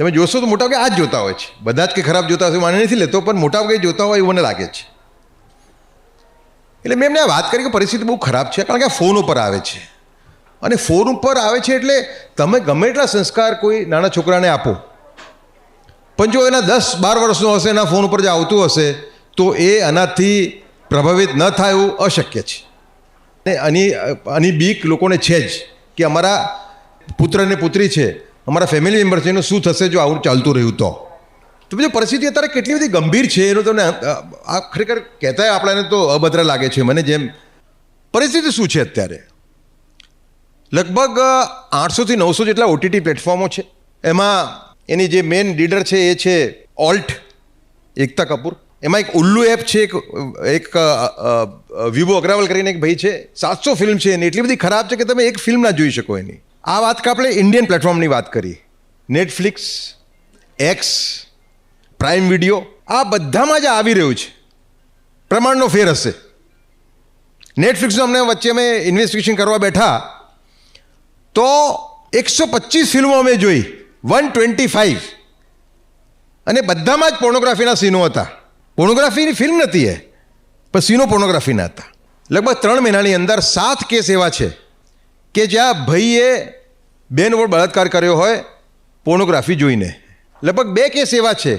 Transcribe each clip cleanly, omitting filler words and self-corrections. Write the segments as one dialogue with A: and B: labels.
A: તમે જોશો તો મોટાભાગે આ જ જોતા હોય છે. બધા જ કે ખરાબ જોતા હશે માને નથી લેતો, પણ મોટાભાગે જોતા હોય એવું મને લાગે છે. એટલે મેં એમને વાત કરી કે પરિસ્થિતિ બહુ ખરાબ છે, કારણ કે આ ફોન ઉપર આવે છે. અને ફોન ઉપર આવે છે એટલે તમે ગમે એટલા સંસ્કાર કોઈ નાના છોકરાને આપો, પણ જો એના 10-12 વર્ષનો હશે, એના ફોન ઉપર જે આવતું હશે, તો એ આનાથી પ્રભાવિત ન થાય એવું અશક્ય છે. ને આની બીક લોકોને છે જ કે અમારા પુત્ર ને પુત્રી છે, અમારા ફેમિલી મેમ્બર છે, એનું શું થશે જો આવું ચાલતું રહ્યું તો પછી પરિસ્થિતિ અત્યારે કેટલી બધી ગંભીર છે એનું તમને આ ખરેખર કહેતા આપણાને તો અભદ્ર લાગે છે મને. જેમ પરિસ્થિતિ શું છે અત્યારે, લગભગ 800થી 900 જેટલા OTT પ્લેટફોર્મો છે. એમાં એની જે મેઇન લીડર છે એ છે ઓલ્ટ એકતા કપૂર. એમાં એક ઉલ્લુ એપ છે, એક વિવો અગ્રવાલ કરીને એક ભાઈ છે. 700 ફિલ્મ છે એની, એટલી બધી ખરાબ છે કે તમે એક ફિલ્મ ના જોઈ શકો એની. આ વાત કે આપણે ઇન્ડિયન પ્લેટફોર્મની વાત કરી, નેટફ્લિક્સ, એક્સ, પ્રાઇમ વિડીયો, આ બધામાં જ આવી રહ્યું છે. પ્રમાણનો ફેર હશે. નેટફ્લિક્સનો અમને વચ્ચે અમે ઇન્વેસ્ટિગેશન કરવા બેઠા તો 125 ફિલ્મો અમે જોઈ, 125, અને બધામાં જ પોર્નોગ્રાફીના સીનો હતા. પોર્નોગ્રાફીની ફિલ્મ નથી એ, પણ સીનો પોર્નોગ્રાફીના હતા. લગભગ 3 મહિનાની અંદર 7 કેસ એવા છે કે જ્યાં ભાઈએ બેન ઉપર બળાત્કાર કર્યો હોય પોર્નોગ્રાફી જોઈને. લગભગ 2 કેસ એવા છે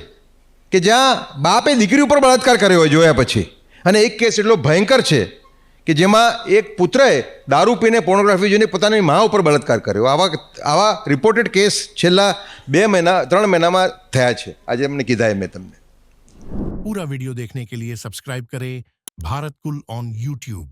A: કે જ્યાં બાપે દીકરી ઉપર બળાત્કાર કર્યો હોય જોયા પછી. અને એક કેસ એટલો ભયંકર છે કે જેમાં એક પુત્રએ દારૂ પીને પોર્નોગ્રાફી જોઈને પોતાની મા ઉપર બળાત્કાર કર્યો. આવા રિપોર્ટેડ કેસ છેલ્લા 3 મહિનામાં થયા છે. આજે અમને કીધા મેં તમને.
B: पूरा वीडियो देखने के लिए सब्सक्राइब करें भारत कुल ऑन YouTube।